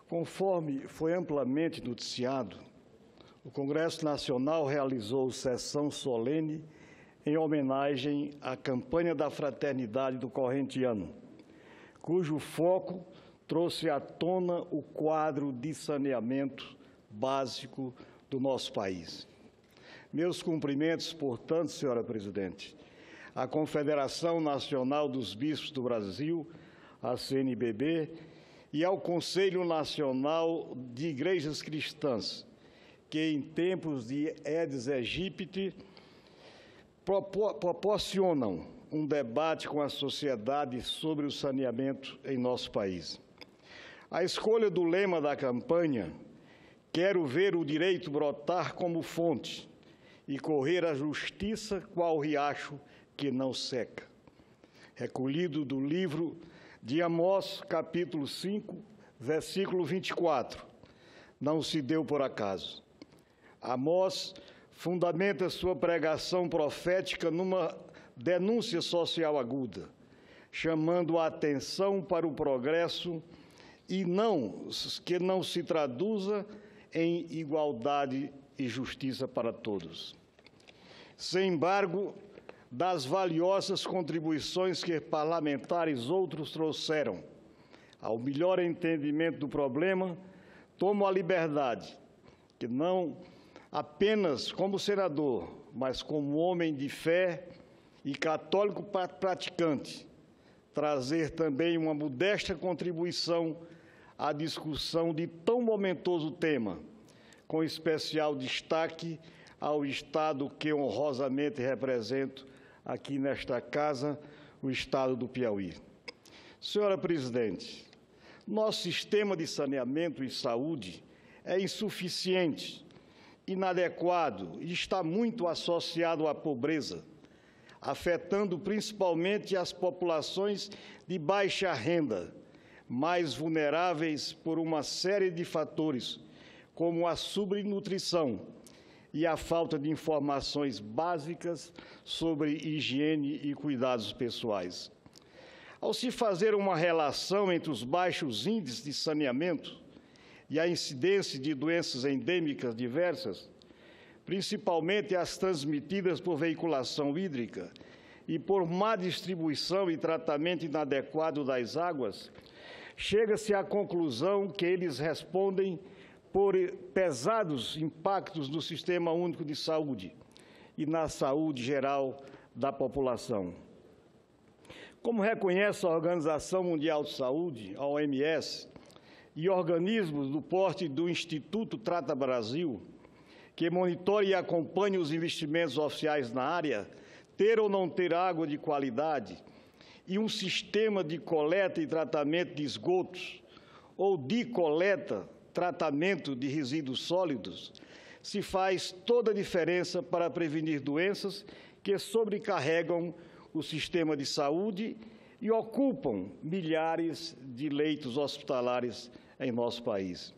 Conforme foi amplamente noticiado, o Congresso Nacional realizou sessão solene em homenagem à campanha da fraternidade do corrente ano, cujo foco trouxe à tona o quadro de saneamento básico do nosso país. Meus cumprimentos, portanto, senhora presidente, à Confederação Nacional dos Bispos do Brasil, a CNBB, e ao Conselho Nacional de Igrejas Cristãs, que em tempos de Aedes aegypti proporcionam um debate com a sociedade sobre o saneamento em nosso país. A escolha do lema da campanha, "Quero ver o direito brotar como fonte e correr a justiça qual riacho que não seca", recolhido do livro de Amós, capítulo 5, versículo 24, não se deu por acaso. Amós fundamenta sua pregação profética numa denúncia social aguda, chamando a atenção para o progresso e que não se traduza em igualdade e justiça para todos. Sem embargo, das valiosas contribuições que parlamentares outros trouxeram ao melhor entendimento do problema, tomo a liberdade, que não apenas como senador, mas como homem de fé e católico praticante, trazer também uma modesta contribuição à discussão de tão momentoso tema, com especial destaque ao Estado que honrosamente represento aqui nesta Casa, o Estado do Piauí. Senhora presidente, nosso sistema de saneamento e saúde é insuficiente, inadequado e está muito associado à pobreza, afetando principalmente as populações de baixa renda, mais vulneráveis por uma série de fatores, como a subnutrição e a falta de informações básicas sobre higiene e cuidados pessoais. Ao se fazer uma relação entre os baixos índices de saneamento e a incidência de doenças endêmicas diversas, principalmente as transmitidas por veiculação hídrica e por má distribuição e tratamento inadequado das águas, chega-se à conclusão que eles respondem por pesados impactos no Sistema Único de Saúde e na saúde geral da população. Como reconhece a Organização Mundial de Saúde, a OMS, e organismos do porte do Instituto Trata Brasil, que monitore e acompanhe os investimentos oficiais na área, ter ou não ter água de qualidade e um sistema de coleta e tratamento de esgotos ou de coleta, tratamento de resíduos sólidos, se faz toda a diferença para prevenir doenças que sobrecarregam o sistema de saúde e ocupam milhares de leitos hospitalares em nosso país.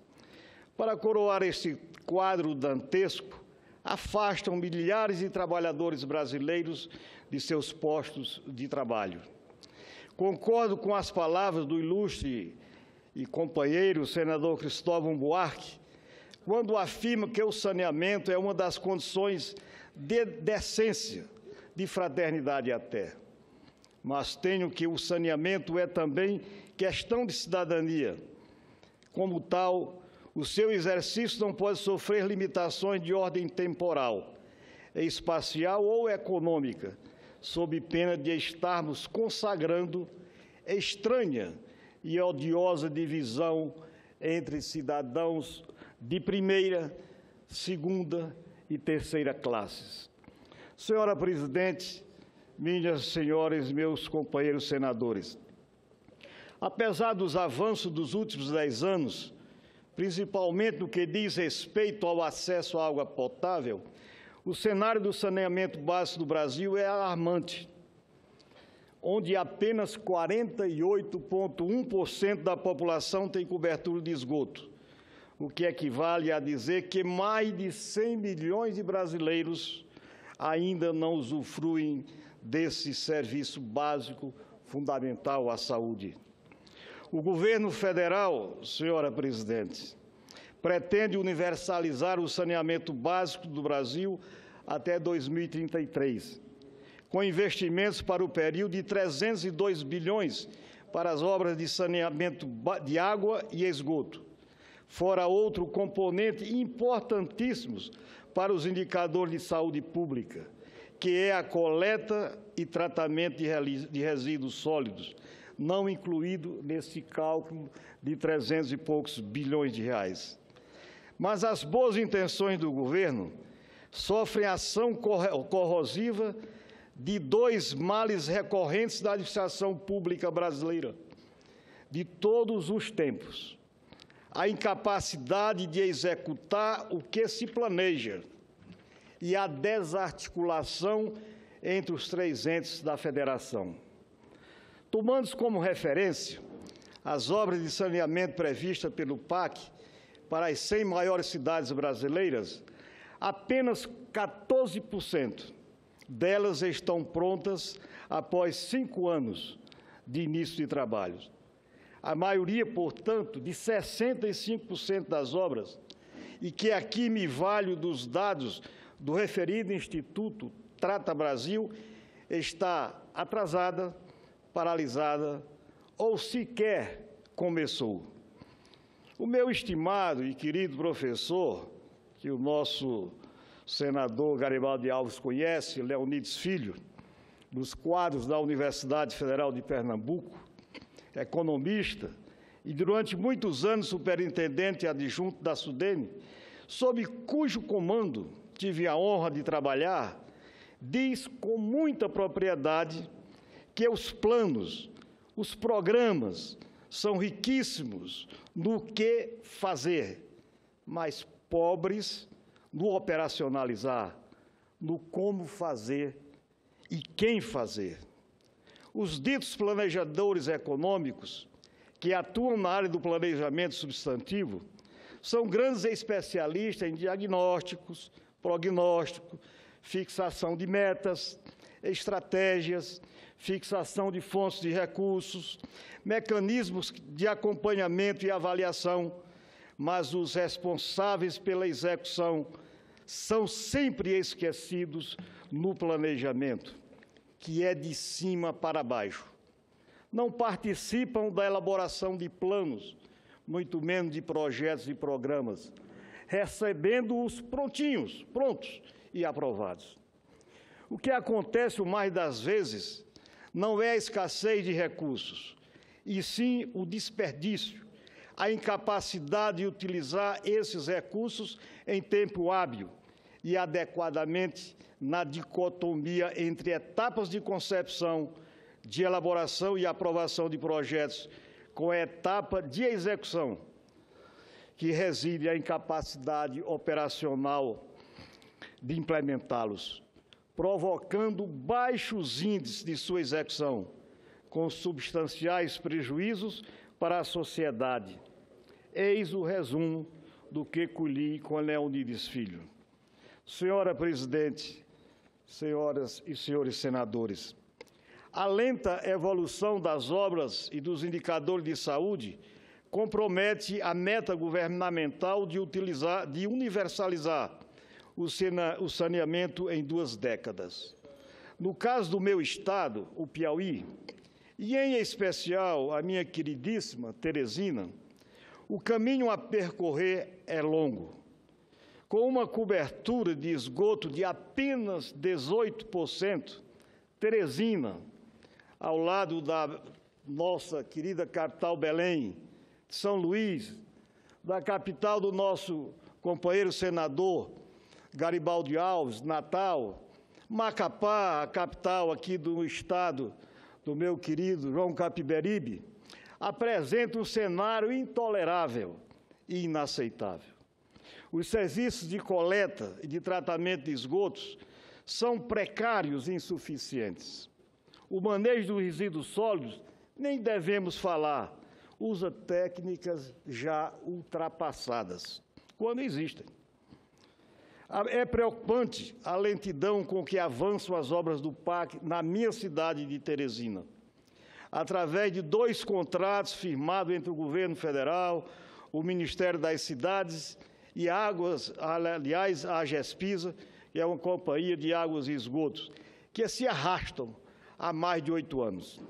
Para coroar este quadro dantesco, afastam milhares de trabalhadores brasileiros de seus postos de trabalho. Concordo com as palavras do ilustre e companheiro senador Cristóvão Buarque, quando afirma que o saneamento é uma das condições de decência, de fraternidade até. Mas tenho que o saneamento é também questão de cidadania. Como tal, o seu exercício não pode sofrer limitações de ordem temporal, espacial ou econômica, sob pena de estarmos consagrando estranha e odiosa divisão entre cidadãos de primeira, segunda e terceira classes. Senhora presidente, minhas senhoras e meus companheiros senadores, apesar dos avanços dos últimos 10 anos, principalmente no que diz respeito ao acesso à água potável, o cenário do saneamento básico do Brasil é alarmante, onde apenas 48,1% da população tem cobertura de esgoto, o que equivale a dizer que mais de 100 milhões de brasileiros ainda não usufruem desse serviço básico fundamental à saúde. O governo federal, senhora presidente, pretende universalizar o saneamento básico do Brasil até 2033, com investimentos para o período de 302 bilhões para as obras de saneamento de água e esgoto, fora outro componente importantíssimo para os indicadores de saúde pública, que é a coleta e tratamento de resíduos sólidos, não incluído nesse cálculo de 300 e poucos bilhões de reais. Mas as boas intenções do governo sofrem ação corrosiva de dois males recorrentes da administração pública brasileira de todos os tempos: a incapacidade de executar o que se planeja e a desarticulação entre os três entes da federação. Tomando como referência as obras de saneamento previstas pelo PAC para as 100 maiores cidades brasileiras, apenas 14% delas estão prontas após 5 anos de início de trabalhos. A maioria, portanto, de 65% das obras, e que aqui me valho dos dados do referido Instituto Trata Brasil, está atrasada, paralisada ou sequer começou. O meu estimado e querido professor, que o nosso senador Garibaldi Alves conhece, Leonides Filho, dos quadros da Universidade Federal de Pernambuco, economista e durante muitos anos superintendente adjunto da SUDENE, sob cujo comando tive a honra de trabalhar, diz com muita propriedade que os planos, os programas são riquíssimos no que fazer, mas pobres no operacionalizar, no como fazer e quem fazer. Os ditos planejadores econômicos, que atuam na área do planejamento substantivo, são grandes especialistas em diagnósticos, prognóstico, fixação de metas, estratégias, fixação de fontes de recursos, mecanismos de acompanhamento e avaliação, mas os responsáveis pela execução são sempre esquecidos no planejamento, que é de cima para baixo. Não participam da elaboração de planos, muito menos de projetos e programas, recebendo-os prontos e aprovados. O que acontece o mais das vezes não é a escassez de recursos, e sim o desperdício, a incapacidade de utilizar esses recursos em tempo hábil e adequadamente na dicotomia entre etapas de concepção, de elaboração e aprovação de projetos, com a etapa de execução, que reside a incapacidade operacional de implementá-los, provocando baixos índices de sua execução, com substanciais prejuízos para a sociedade. Eis o resumo do que colhi com Leonides Filho. Senhora presidente, senhoras e senhores senadores, a lenta evolução das obras e dos indicadores de saúde compromete a meta governamental de universalizar o saneamento em 2 décadas. No caso do meu estado, o Piauí, e em especial a minha queridíssima Teresina, o caminho a percorrer é longo. Com uma cobertura de esgoto de apenas 18%, Teresina, ao lado da nossa querida capital Belém, São Luís, da capital do nosso companheiro senador Garibaldi Alves, Natal, Macapá, a capital aqui do estado do meu querido João Capiberibe, apresenta um cenário intolerável e inaceitável. Os serviços de coleta e de tratamento de esgotos são precários e insuficientes. O manejo dos resíduos sólidos, nem devemos falar, usa técnicas já ultrapassadas, quando existem. É preocupante a lentidão com que avançam as obras do PAC na minha cidade de Teresina. através de 2 contratos firmados entre o governo federal, o Ministério das Cidades e Águas, aliás, a AGESPISA, que é uma companhia de águas e esgotos, que se arrastam há mais de 8 anos.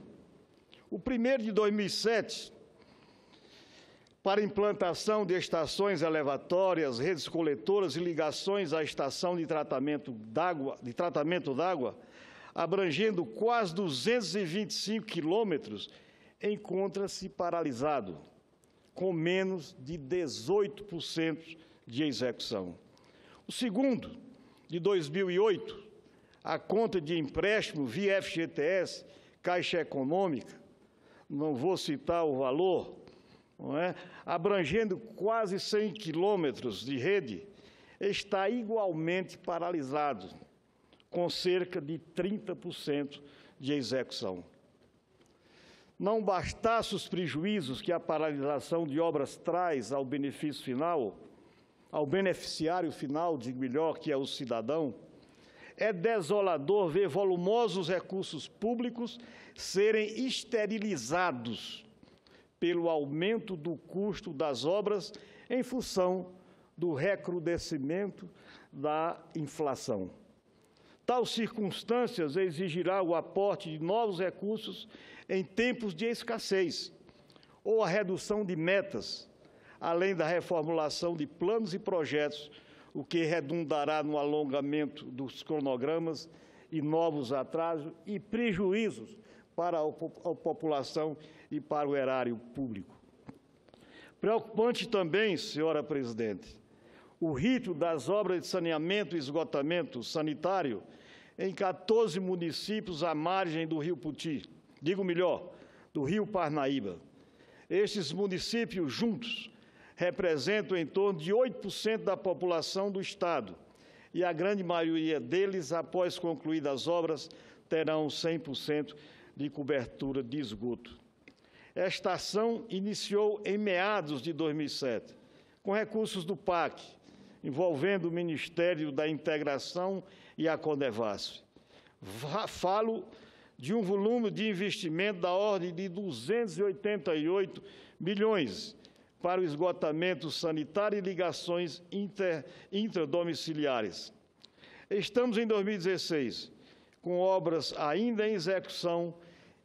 O primeiro de 2007, para implantação de estações elevatórias, redes coletoras e ligações à estação de tratamento d'água, abrangendo quase 225 quilômetros, encontra-se paralisado, com menos de 18% de execução. O segundo, de 2008, a conta de empréstimo via FGTS, Caixa Econômica, não vou citar o valor, não é? Abrangendo quase 100 quilômetros de rede, está igualmente paralisado, com cerca de 30% de execução. Não bastasse os prejuízos que a paralisação de obras traz ao benefício final, ao beneficiário final, digo melhor, que é o cidadão, é desolador ver volumosos recursos públicos serem esterilizados pelo aumento do custo das obras em função do recrudescimento da inflação. Tal circunstâncias exigirá o aporte de novos recursos em tempos de escassez, ou a redução de metas, além da reformulação de planos e projetos, o que redundará no alongamento dos cronogramas e novos atrasos e prejuízos para a população e para o erário público. Preocupante também, senhora presidente, o ritmo das obras de saneamento e esgotamento sanitário em 14 municípios à margem do Rio Puti, digo melhor, do Rio Parnaíba. Estes municípios juntos representam em torno de 8% da população do Estado e a grande maioria deles, após concluídas as obras, terão 100% de cobertura de esgoto. Esta ação iniciou em meados de 2007, com recursos do PAC, envolvendo o Ministério da Integração e a Condevasf. Falo de um volume de investimento da ordem de 288 milhões para o esgotamento sanitário e ligações intradomiciliares. Estamos em 2016, com obras ainda em execução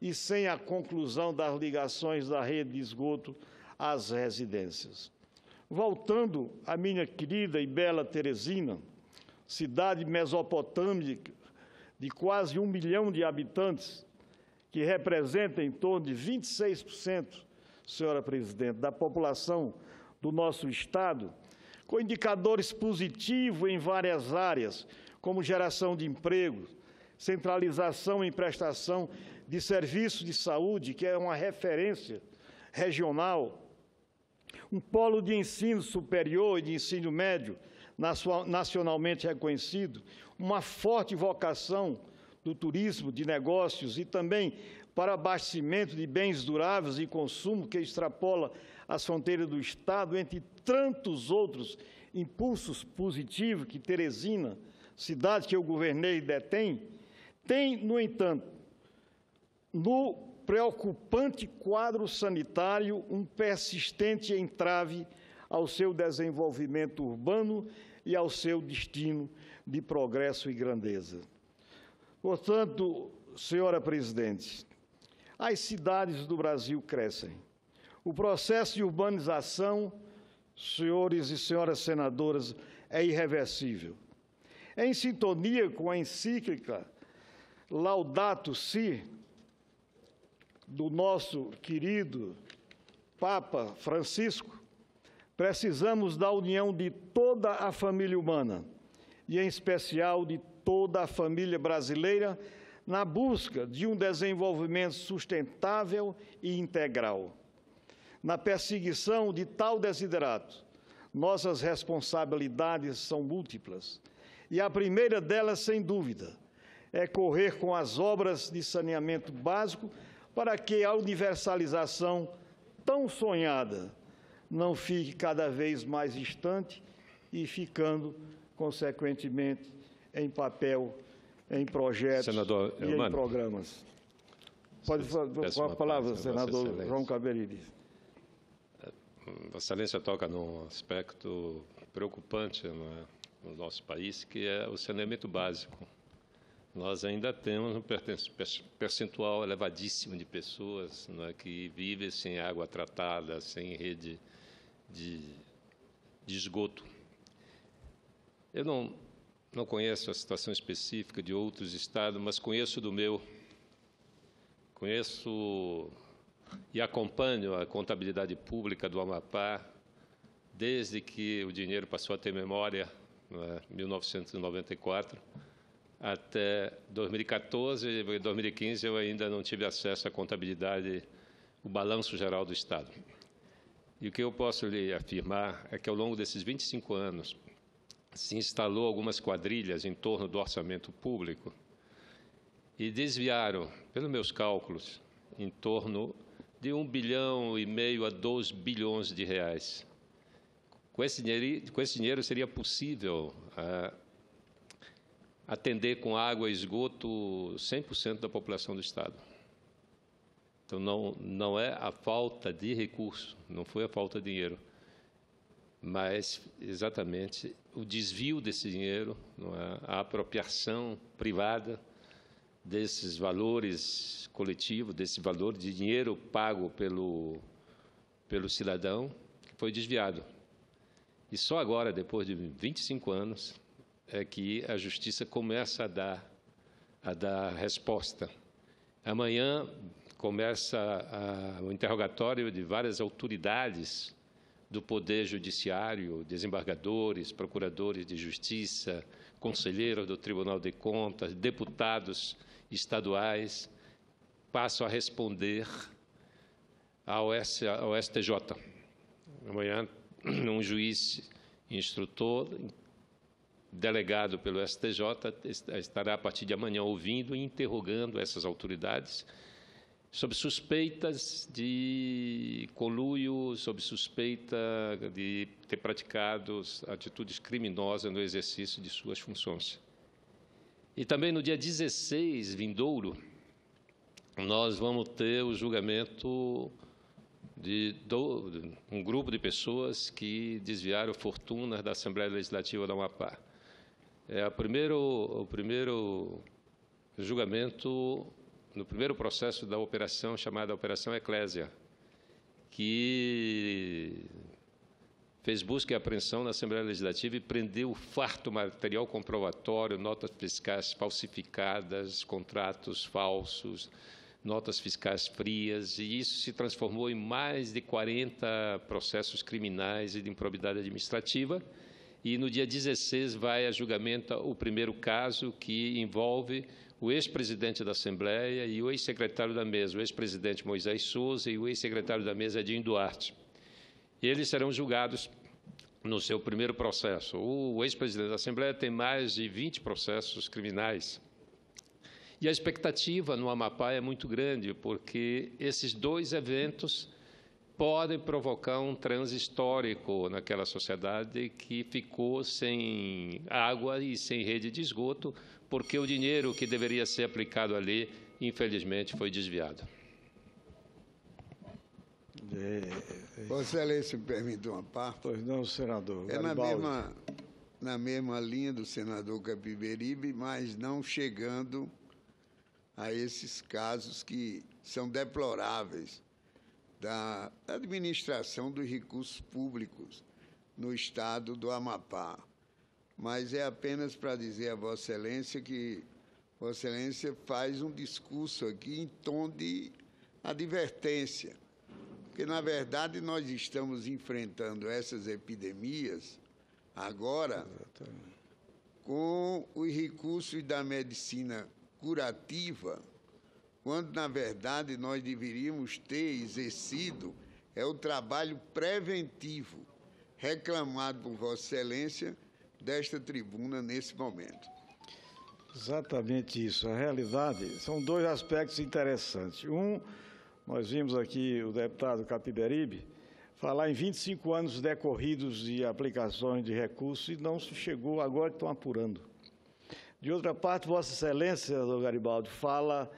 e sem a conclusão das ligações da rede de esgoto às residências. Voltando à minha querida e bela Teresina, cidade mesopotâmica de quase 1 milhão de habitantes, que representa em torno de 26%, senhora presidente, da população do nosso Estado, com indicadores positivos em várias áreas, como geração de emprego, centralização em prestação de serviços de saúde, que é uma referência regional, um polo de ensino superior e de ensino médio nacionalmente reconhecido, uma forte vocação do turismo, de negócios e também para abastecimento de bens duráveis e consumo que extrapola as fronteiras do Estado, entre tantos outros impulsos positivos que Teresina, cidade que eu governei, detém, tem, no entanto, no preocupante quadro sanitário, um persistente entrave ao seu desenvolvimento urbano e ao seu destino de progresso e grandeza. Portanto, senhora presidente, as cidades do Brasil crescem. O processo de urbanização, senhores e senhoras senadoras, é irreversível. Em sintonia com a encíclica Laudato Si, do nosso querido Papa Francisco, precisamos da união de toda a família humana, e em especial de toda a família brasileira, na busca de um desenvolvimento sustentável e integral. Na perseguição de tal desiderato, nossas responsabilidades são múltiplas, e a primeira delas, sem dúvida, é correr com as obras de saneamento básico para que a universalização tão sonhada não fique cada vez mais distante e ficando, consequentemente, em papel, em projetos e em programas. Pode falar com a palavra, senador João Caberibe. Vossa Excelência toca num aspecto preocupante no nosso país, que é o saneamento básico. Nós ainda temos um percentual elevadíssimo de pessoas que vivem sem água tratada, sem rede de esgoto. Eu não conheço a situação específica de outros estados, mas conheço do meu. Conheço e acompanho a contabilidade pública do Amapá desde que o dinheiro passou a ter memória, 1994, até 2014 e 2015 eu ainda não tive acesso à contabilidade, o balanço geral do Estado. E o que eu posso lhe afirmar é que ao longo desses 25 anos se instalou algumas quadrilhas em torno do orçamento público e desviaram, pelos meus cálculos, em torno de 1,5 bilhão a 2 bilhões de reais. Com esse dinheiro seria possível atender com água e esgoto 100% da população do Estado. Então, não é a falta de recurso, não foi a falta de dinheiro, mas exatamente o desvio desse dinheiro, a apropriação privada desses valores coletivos, desse valor de dinheiro pago pelo cidadão, que foi desviado. E só agora, depois de 25 anos, é que a Justiça começa a dar resposta. Amanhã começa o interrogatório de várias autoridades do Poder Judiciário, desembargadores, procuradores de Justiça, conselheiros do Tribunal de Contas, deputados estaduais, passam a responder ao STJ. Amanhã, um juiz instrutor, delegado pelo STJ, estará, a partir de amanhã, ouvindo e interrogando essas autoridades sob suspeitas de conluio, sob suspeita de ter praticado atitudes criminosas no exercício de suas funções. E também no dia 16, vindouro, nós vamos ter o julgamento de um grupo de pessoas que desviaram fortunas da Assembleia Legislativa do Amapá. É o primeiro julgamento no primeiro processo da operação chamada Operação Eclésia, que fez busca e apreensão na Assembleia Legislativa e prendeu farto material comprovatório, notas fiscais falsificadas, contratos falsos, notas fiscais frias, e isso se transformou em mais de 40 processos criminais e de improbidade administrativa. E no dia 16 vai a julgamento o primeiro caso, que envolve o ex-presidente da Assembleia e o ex-secretário da mesa, o ex-presidente Moisés Souza e o ex-secretário da mesa Edinho Duarte. Eles serão julgados no seu primeiro processo. O ex-presidente da Assembleia tem mais de 20 processos criminais. E a expectativa no Amapá é muito grande, porque esses dois eventos podem provocar um transe histórico naquela sociedade que ficou sem água e sem rede de esgoto, porque o dinheiro que deveria ser aplicado ali, infelizmente, foi desviado. Vossa Excelência, me permite uma parte? Pois não, senador. É na mesma linha do senador Capiberibe, mas não chegando a esses casos que são deploráveis da administração dos recursos públicos no estado do Amapá. Mas é apenas para dizer a Vossa Excelência que Vossa Excelência faz um discurso aqui em tom de advertência, porque, na verdade, nós estamos enfrentando essas epidemias agora com os recursos da medicina curativa, quando, na verdade, nós deveríamos ter exercido o trabalho preventivo reclamado por Vossa Excelência desta tribuna nesse momento. Exatamente isso. A realidade, são dois aspectos interessantes. Um, nós vimos aqui o deputado Capiberibe falar em 25 anos decorridos de aplicações de recursos e não se chegou, agora que estão apurando. De outra parte, Vossa Excelência, senador Garibaldi, fala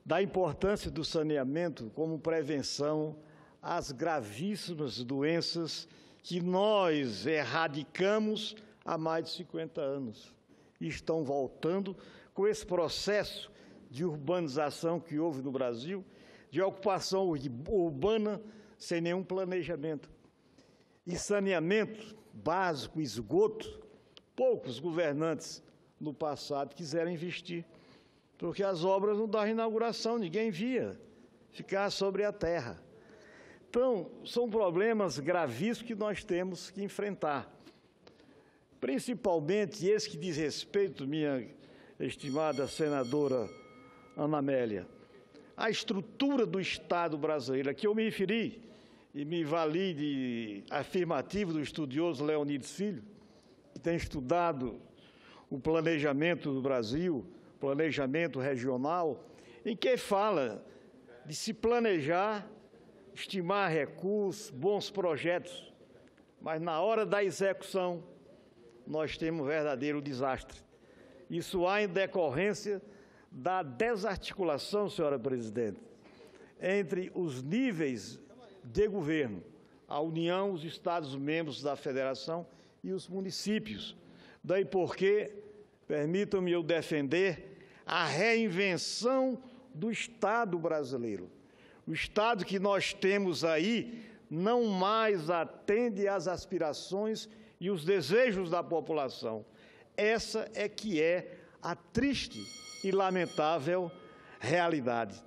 da importância do saneamento como prevenção às gravíssimas doenças que nós erradicamos há mais de 50 anos. E estão voltando com esse processo de urbanização que houve no Brasil, de ocupação urbana sem nenhum planejamento. E saneamento básico, esgoto, poucos governantes no passado quiseram investir, porque as obras não davam inauguração, ninguém via, ficar sobre a terra. Então, são problemas gravíssimos que nós temos que enfrentar. Principalmente esse que diz respeito, minha estimada senadora Ana Amélia, a estrutura do Estado brasileiro, a que eu me referi e me vali de afirmativo do estudioso Leonides Filho, que tem estudado o planejamento do Brasil, planejamento regional, em que fala de se planejar, estimar recursos, bons projetos, mas na hora da execução nós temos um verdadeiro desastre. Isso há em decorrência da desarticulação, senhora presidente, entre os níveis de governo, a União, os Estados-membros da Federação e os municípios. Daí porque, permitam-me eu defender a reinvenção do Estado brasileiro. O Estado que nós temos aí não mais atende às aspirações e os desejos da população. Essa é que é a triste e lamentável realidade.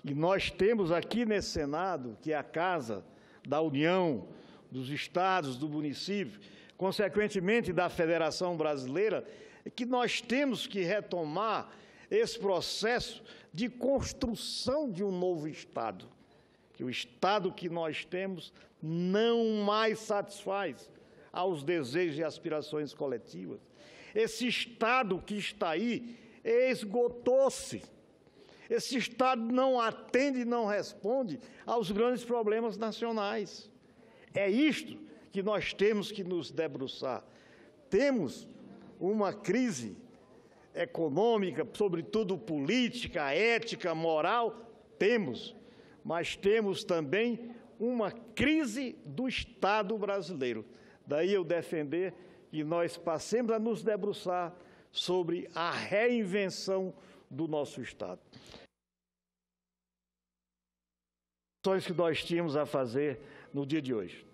E nós temos aqui nesse Senado, que é a Casa da União, dos Estados, do município, consequentemente da Federação Brasileira, que nós temos que retomar esse processo de construção de um novo Estado. Que o Estado que nós temos não mais satisfaz aos desejos e aspirações coletivas. Esse Estado que está aí esgotou-se. Esse Estado não atende e não responde aos grandes problemas nacionais. É isto que nós temos que nos debruçar. Temos uma crise econômica, sobretudo política, ética, moral, temos, mas temos também uma crise do Estado brasileiro. Daí eu defender que nós passemos a nos debruçar sobre a reinvenção do nosso Estado. As ações que nós tínhamos a fazer no dia de hoje.